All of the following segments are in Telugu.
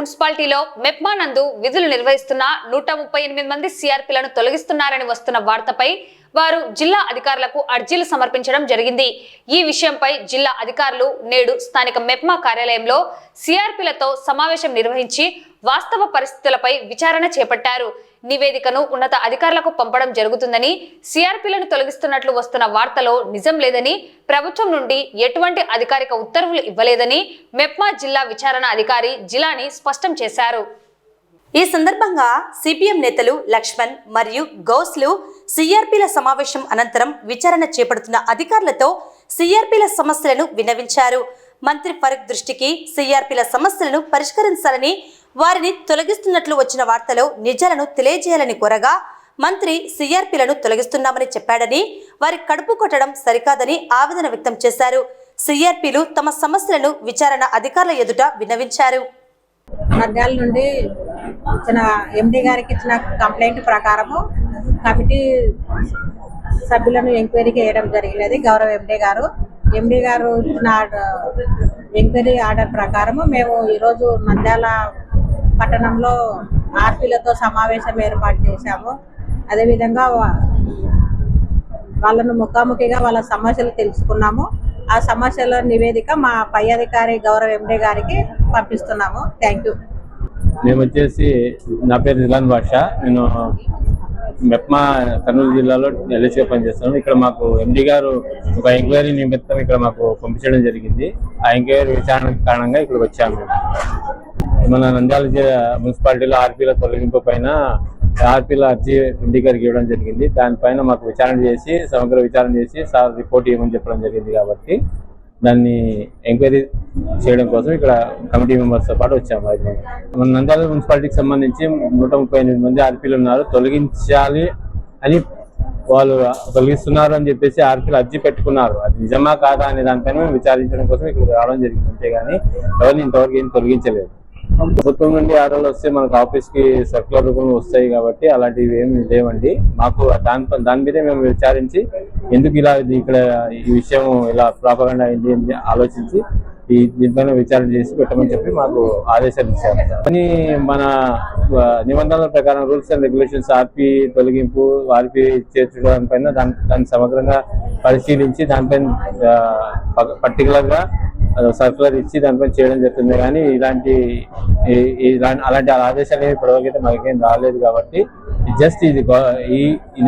మున్సిపాలిటీలో మెప్మా నందు విధులు నిర్వహిస్తున్న 138 మంది సిఆర్పీలను తొలగిస్తున్నారని వస్తున్న వార్తపై వారు జిల్లా అధికారులకు అర్జీలు సమర్పించడం జరిగింది. ఈ విషయంపై జిల్లా అధికారులు నేడు స్థానిక మెప్మా కార్యాలయంలో సిఆర్పీలతో సమావేశం నిర్వహించి వాస్తవ పరిస్థితులపై విచారణ చేపట్టారు. నివేదికను ఉన్నత అధికారులకు పంపడం జరుగుతుందని, సిఆర్పీలను తొలగిస్తున్నట్లు వస్తున్న వార్తలో నిజం లేదని, ప్రభుత్వం నుండి ఎటువంటి అధికారిక ఉత్తర్వులు ఇవ్వలేదని మెప్మా జిల్లా విచారణ అధికారి జిలాని స్పష్టం చేశారు. ఈ సందర్భంగా సిపిఎం నేతలు లక్ష్మణ్ మరియు గౌస్లు సిఆర్పీల సమావేశం అనంతరం విచారణ చేపడుతున్న అధికారులతో సిఆర్పీల సమస్యలను విన్నవించారు. మంత్రి ఫరూక్ దృష్టికి సిఆర్పీల సమస్యలను పరిష్కరించాలని, వారిని తొలగిస్తున్నట్లు వచ్చిన వార్తలో నిజాలను తెలియజేయాలని కోరగా, మంత్రి సిఆర్పీలను తొలగిస్తున్నామని చెప్పాడని, వారి కడుపు కొట్టడం సరికాదని ఆవేదన వ్యక్తం చేశారు. సిఆర్పీలు తమ సమస్యలను విచారణ అధికారుల ఎదుట విన్నవించారు. నంద్యాల నుండి ఇచ్చిన ఎండి గారికి ఇచ్చిన కంప్లైంట్ ప్రకారము కమిటీ సభ్యులను ఎంక్వైరీకి వేయడం జరిగినది. గౌరవ ఎండి గారు ఇచ్చిన ఎంక్వైరీ ఆర్డర్ ప్రకారము మేము ఈరోజు నంద్యాల పట్టణంలో ఆర్పీలతో సమావేశం ఏర్పాటు చేశాము. అదేవిధంగా వాళ్ళను ముఖాముఖిగా వాళ్ళ సమస్యలు తెలుసుకున్నాము. ఆ సమస్యల నివేదిక మా పై అధికారి గౌరవ ఎండి గారికి పంపిస్తున్నాము. Thank you. మేము వచ్చేసి నా పేరు జిలాన్ భాష. నేను మెప్మా కర్నూలు జిల్లాలో ఎల్ఐసిగా పనిచేస్తాను. ఇక్కడ మాకు ఎండి గారు ఒక ఎంక్వైరీ నిమిత్తం ఇక్కడ మాకు పంపించడం జరిగింది. ఆ ఎంక్వైరీ విచారణ కారణంగా ఇక్కడ వచ్చాము. మన నంద్యాల మున్సిపాలిటీలో ఆర్పీల తొలగింపు పైన ఆర్పీల అర్జీ ఎండి గారికి ఇవ్వడం జరిగింది. దానిపైన మాకు విచారణ చేసి సమగ్ర విచారణ చేసి సార్ రిపోర్ట్ ఇవ్వమని చెప్పడం జరిగింది. కాబట్టి దాన్ని ఎంక్వైరీ చేయడం కోసం ఇక్కడ కమిటీ మెంబర్స్తో పాటు వచ్చాము. మన నంద్యాల మున్సిపాలిటీకి సంబంధించి 138 మంది ఆర్పీలు ఉన్నారు. తొలగించాలి అని వాళ్ళు తొలగిస్తున్నారు అని చెప్పేసి ఆర్పీలు అర్జీ పెట్టుకున్నారు. అది నిజమా కాదా అనే దానిపైన మేము విచారించడం కోసం ఇక్కడ రావడం జరిగింది. అంతేగాని ఎవరిని ఇంతవరకు ఏం తొలగించలేదు. ప్రభుత్వం నుండి ఆర్డర్లు వస్తే మనకు ఆఫీస్ కి సర్కులర్ రూపంలో వస్తాయి కాబట్టి అలాంటివి ఏమి లేవండి. మాకు దాని మీదే మేము విచారించి ఎందుకు ఇలా ఇక్కడ ఈ విషయం ఇలా ప్రాపగండా అయింది అని ఆలోచించి దీనిపైన విచారణ చేసి పెట్టమని చెప్పి మాకు ఆదేశాలు ఇచ్చారు. కానీ మన నిబంధనల ప్రకారం రూల్స్ అండ్ రెగ్యులేషన్స్ ఆర్పీ తొలగింపు ఆర్పీ చేర్చడం పైన దాన్ని సమగ్రంగా పరిశీలించి దానిపైన పర్టికులర్ గా సర్కులర్ ఇచ్చి దానిపైన చేయడం జరుగుతుంది. కానీ అలాంటి ఆదేశాలు ఏమి ఇప్పటివరకైతే మనకేం రాలేదు. కాబట్టి జస్ట్ ఇది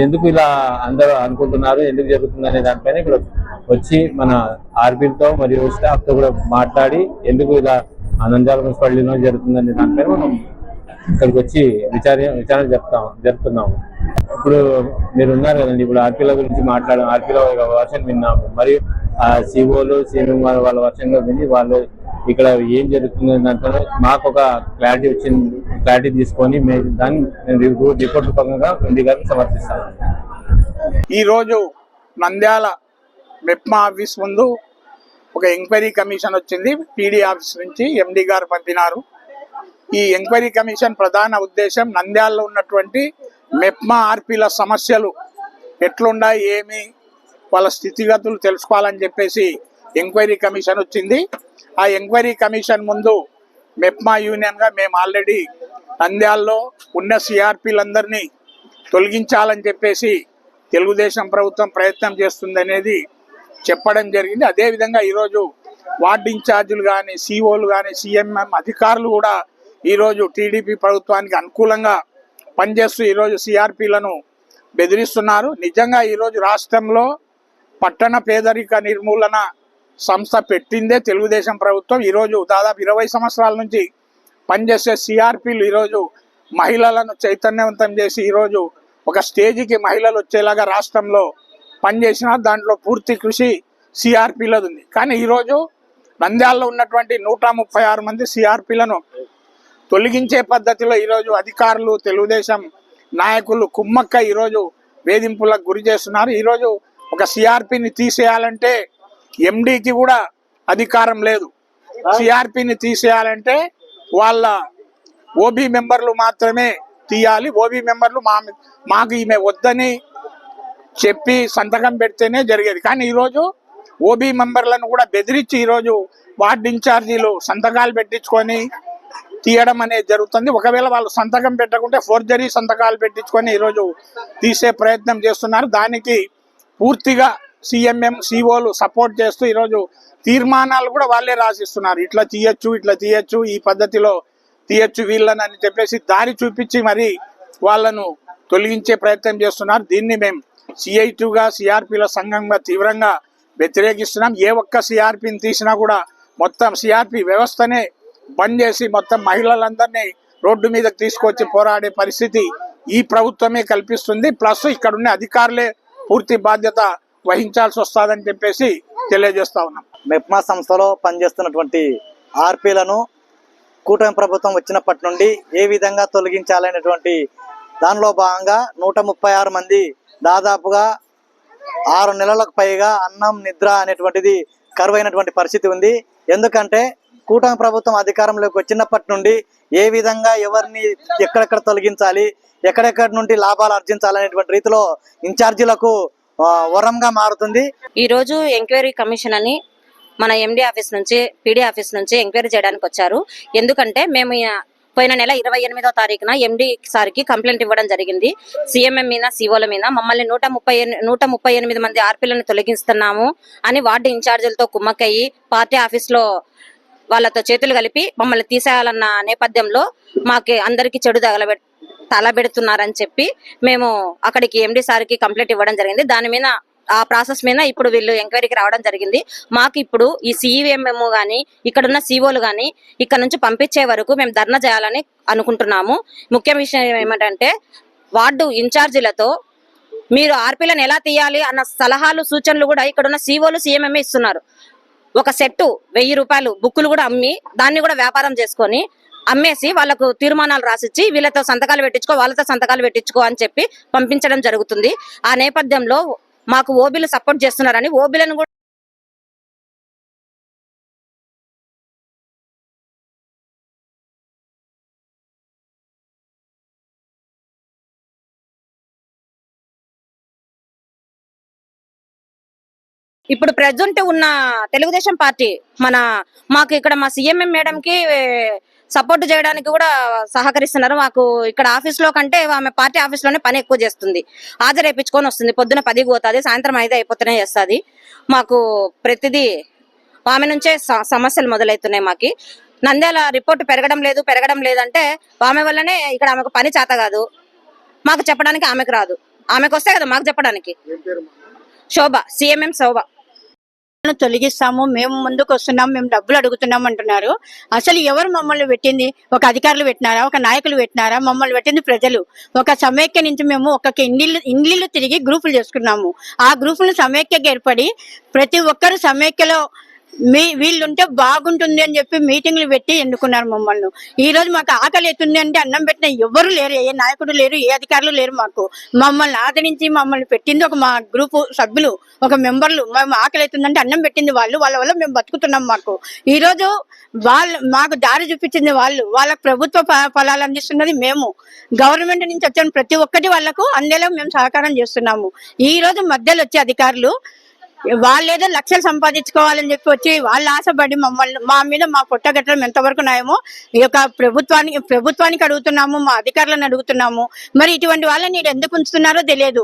ఎందుకు ఇలా అందరూ అనుకుంటున్నారు, ఎందుకు జరుగుతుంది అనే దానిపైన ఇక్కడ వచ్చి మన ఆర్పీలతో మరియు స్టాఫ్ తో కూడా మాట్లాడి ఎందుకు ఇలా నంద్యాల మున్సిపాలిటీలో జరుగుతుందనే దానిపైన మనం ఇక్కడికి వచ్చి విచారణ జరుపుతున్నాము. ఇప్పుడు మీరు ఉన్నారు కదండి, ఇప్పుడు ఆర్పీల గురించి మాట్లాడాం, ఆర్పీల వర్షన్ విన్నాము, మరియు సిఓలు సిఎం వాళ్ళ వర్షంగా విని వాళ్ళు ఇక్కడ ఏం జరుగుతుంది దాంట్లో మాకు ఒక క్లారిటీ తీసుకొని దాన్ని రిపోర్ట్ రూపంగా ఎండి గారికి సమర్పిస్తాము. ఈరోజు నంద్యాల మెప్మా ఆఫీస్ ముందు ఒక ఎంక్వైరీ కమిషన్ వచ్చింది. పీడీ ఆఫీస్ నుంచి ఎండి గారు పంపినారు. ఈ ఎంక్వైరీ కమిషన్ ప్రధాన ఉద్దేశం నంద్యాలలో ఉన్నటువంటి మెప్మా ఆర్పీల సమస్యలు ఎట్లున్నాయి, ఏమి వాళ్ళ స్థితిగతులు తెలుసుకోవాలని చెప్పేసి ఎంక్వైరీ కమిషన్ వచ్చింది. ఆ ఎంక్వైరీ కమిషన్ ముందు మెప్మా యూనియన్గా మేము ఆల్రెడీ నంద్యాలలో ఉన్న సిఆర్పీలందరినీ తొలగించాలని చెప్పేసి తెలుగుదేశం ప్రభుత్వం ప్రయత్నం చేస్తుంది అనేది చెప్పడం జరిగింది. అదేవిధంగా ఈరోజు వార్డు ఇన్ఛార్జీలు కానీ, సిఓలు కానీ, సిఎంఎం అధికారులు కూడా ఈరోజు టీడీపీ ప్రభుత్వానికి అనుకూలంగా పనిచేస్తూ ఈరోజు సిఆర్పీలను బెదిరిస్తున్నారు. నిజంగా ఈరోజు రాష్ట్రంలో పట్టణ పేదరిక నిర్మూలన సంస్థ పెట్టిందే తెలుగుదేశం ప్రభుత్వం. ఈరోజు దాదాపు 20 సంవత్సరాల నుంచి పనిచేసే సిఆర్పీలు ఈరోజు మహిళలను చైతన్యవంతం చేసి ఈరోజు ఒక స్టేజ్కి మహిళలు వచ్చేలాగా రాష్ట్రంలో పనిచేసిన దాంట్లో పూర్తి కృషి సిఆర్పీలది ఉంది. కానీ ఈరోజు నంద్యాలలో ఉన్నటువంటి 136 మంది సిఆర్పీలను తొలగించే పద్ధతిలో ఈరోజు అధికారులు, తెలుగుదేశం నాయకులు కుమ్మక్క ఈరోజు వేధింపులకు గురి చేస్తున్నారు. ఈరోజు ఒక సిఆర్పీని తీసేయాలంటే ఎండీకి కూడా అధికారం లేదు. సిఆర్పీని తీసేయాలంటే వాళ్ళ ఓబీ మెంబర్లు మాత్రమే తీయాలి. ఓబీ మెంబర్లు మాకు ఈమె వద్దని చెప్పి సంతకం పెడితేనే జరిగేది. కానీ ఈరోజు ఓబీ మెంబర్లను కూడా బెదిరించి ఈరోజు వార్డు ఇన్ఛార్జీలు సంతకాలు పెట్టించుకొని తీయడం అనేది జరుగుతుంది. ఒకవేళ వాళ్ళు సంతకం పెట్టకుంటే ఫోర్జరీ సంతకాలు పెట్టించుకొని ఈరోజు తీసే ప్రయత్నం చేస్తున్నారు. దానికి పూర్తిగా సిఎంఎం సిఓలు సపోర్ట్ చేస్తూ ఈరోజు తీర్మానాలు కూడా వాళ్ళే రాసిస్తున్నారు. ఇట్లా తీయచ్చు, ఈ పద్ధతిలో తీయచ్చు వీళ్ళని అని చెప్పేసి దారి చూపించి మరి వాళ్ళను తొలగించే ప్రయత్నం చేస్తున్నారు. దీన్ని మేము సిఐటిగా సిఆర్పిల సంఘంగా తీవ్రంగా వ్యతిరేకిస్తున్నాం. ఏ ఒక్క సిఆర్పిని తీసినా కూడా మొత్తం సిఆర్పి వ్యవస్థనే బంద్ చేసి మొత్తం మహిళలందరినీ రోడ్డు మీదకి తీసుకొచ్చి పోరాడే పరిస్థితి ఈ ప్రభుత్వమే కల్పిస్తుంది. ప్లస్ ఇక్కడ ఉన్న అధికారులే పూర్తి బాధ్యత వహించాల్సి వస్తుందని చెప్పేసి తెలియజేస్తా ఉన్నాం. మెప్మా సంస్థలో పనిచేస్తున్నటువంటి ఆర్పీలను కూటమి ప్రభుత్వం వచ్చినప్పటి నుండి ఏ విధంగా తొలగించాలనేటువంటి దానిలో భాగంగా 136 మంది దాదాపుగా 6 నెలలకు పైగా అన్నం నిద్ర అనేటువంటిది కరువైనటువంటి పరిస్థితి ఉంది. ఎందుకంటే కూటమి ప్రభుత్వం అధికారంలోకి వచ్చినప్పటి నుండి ఏ విధంగా ఎవరిని ఎక్కడెక్కడ తొలగించాలి, ఎక్కడెక్కడి నుండి లాభాలు ఆర్జించాలనేటువంటి రీతిలో ఇన్ఛార్జీలకు వరంగా మారుతుంది. ఈ రోజు ఎంక్వైరీ కమిషన్ అని మన ఎండి ఆఫీస్ నుంచి పీడీ ఆఫీస్ నుంచి ఎంక్వైరీ చేయడానికి వచ్చారు. ఎందుకంటే మేము పోయిన నెల 28వ తారీఖున ఎండి సార్కి కంప్లైంట్ ఇవ్వడం జరిగింది. సిఎంఎం మీద సిఓల మీద మమ్మల్ని 138 మంది ఆర్పీలను తొలగిస్తున్నాము అని వార్డు ఇన్ఛార్జీలతో కుమ్మక్కయ్యి పార్టీ ఆఫీస్లో వాళ్ళతో చేతులు కలిపి మమ్మల్ని తీసేయాలన్న నేపథ్యంలో మాకు అందరికీ చెడు తలబెడుతున్నారని చెప్పి మేము అక్కడికి ఎండి సార్కి కంప్లైంట్ ఇవ్వడం జరిగింది. దాని మీద ఆ ప్రాసెస్ మీద ఇప్పుడు వీళ్ళు ఎంక్వైరీకి రావడం జరిగింది. మాకు ఇప్పుడు ఈ సిఈఎంఎం గానీ ఇక్కడున్న సిఓలు గానీ ఇక్కడ నుంచి పంపించే వరకు మేము ధర్నా చేయాలని అనుకుంటున్నాము. ముఖ్య విషయం ఏమిటంటే వార్డు ఇన్ఛార్జీలతో మీరు ఆర్పీలను ఎలా తీయాలి అన్న సలహాలు సూచనలు కూడా ఇక్కడున్న సిఓలు సిఎంఎం ఇస్తున్నారు. ఒక సెట్టు 1000 రూపాయలు బుక్కులు కూడా అమ్మి దాన్ని కూడా వ్యాపారం చేసుకొని అమ్మేసి వాళ్ళకు తీర్మానాలు రాసిచ్చి వీళ్ళతో సంతకాలు పెట్టించుకో వాళ్ళతో సంతకాలు పెట్టించుకో అని చెప్పి పంపించడం జరుగుతుంది. ఆ నేపథ్యంలో మాకు ఓబీలు సపోర్ట్ చేస్తున్నారని ఓబీలను కూడా ఇప్పుడు ప్రెజెంట్ ఉన్న తెలుగుదేశం పార్టీ మాకు ఇక్కడ మా సిఎంఎం మేడం కి సపోర్ట్ చేయడానికి కూడా సహకరిస్తున్నారు. మాకు ఇక్కడ ఆఫీస్ లో కంటే ఆమె పార్టీ ఆఫీస్ లోనే పని ఎక్కువ చేస్తుంది. హాజరేపించుకొని వస్తుంది. పొద్దున 10కి పోతుంది, సాయంత్రం 5 అయిపోతూనే చేస్తుంది. మాకు ప్రతిదీ ఆమె నుంచే సమస్యలు మొదలవుతున్నాయి. మాకి నంద్యాల రిపోర్ట్ పెరగడం లేదంటే ఆమె వల్లనే ఇక్కడ ఆమెకు పని చేత కాదు. మాకు చెప్పడానికి ఆమెకు రాదు. ఆమెకు వస్తే కదా మాకు చెప్పడానికి. శోభ, సిఎంఎం శోభ. తొలగిస్తాము, మేము ముందుకు వస్తున్నాం, మేము డబ్బులు అడుగుతున్నాం అంటున్నారు. అసలు ఎవరు మమ్మల్ని పెట్టింది? ఒక అధికారులు పెట్టినారా? ఒక నాయకులు పెట్టినారా? మమ్మల్ని పెట్టింది ప్రజలు. ఒక సమైక్య నుంచి మేము ఒక్కొక్క ఇండ్లు తిరిగి గ్రూపులు చేసుకున్నాము. ఆ గ్రూపులు సమైక్యగా ఏర్పడి ప్రతి ఒక్కరు సమైక్యలో వీళ్ళుంటే బాగుంటుంది అని చెప్పి మీటింగ్లు పెట్టి ఎన్నుకున్నారు మమ్మల్ని. ఈ రోజు మాకు ఆకలి అవుతుంది అంటే అన్నం పెట్టిన ఎవరు లేరు, ఏ నాయకుడు లేరు, ఏ అధికారులు లేరు. మమ్మల్ని ఆదరించి మమ్మల్ని పెట్టింది ఒక మా గ్రూపు సభ్యులు, ఒక మెంబర్లు. మేము ఆకలి అవుతుందంటే అన్నం పెట్టింది వాళ్ళ వల్ల మేము బతుకుతున్నాం. ఈ రోజు మాకు దారి చూపించింది వాళ్ళకు ప్రభుత్వ ఫలాలు అందిస్తున్నది మేము. గవర్నమెంట్ నుంచి వచ్చిన ప్రతి ఒక్కటి వాళ్ళకు అందేలా మేము సహకారం చేస్తున్నాము. ఈ రోజు మధ్యలో వచ్చే అధికారులు వాళ్ళేదో లక్షలు సంపాదించుకోవాలని చెప్పి వచ్చి వాళ్ళు ఆశపడి మా మీద మా పొట్టగట్టడం ఎంతవరకు న్యాయమో ఈ యొక్క ప్రభుత్వానికి అడుగుతున్నాము, మా అధికారులను అడుగుతున్నాము. మరి ఇటువంటి వాళ్ళని ఎందుకు ఉంచుతున్నారో తెలియదు.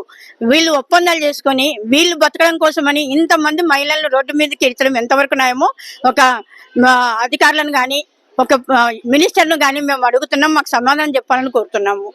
వీళ్ళు ఒప్పందాలు చేసుకొని వీళ్ళు బతకడం కోసమని ఇంతమంది మహిళలను రోడ్డు మీదకి ఇచ్చడం ఎంతవరకు న్యాయమో ఒక అధికారులను కానీ ఒక మినిస్టర్ను కానీ మేము అడుగుతున్నాం. మాకు సమాధానం చెప్పాలని కోరుతున్నాము.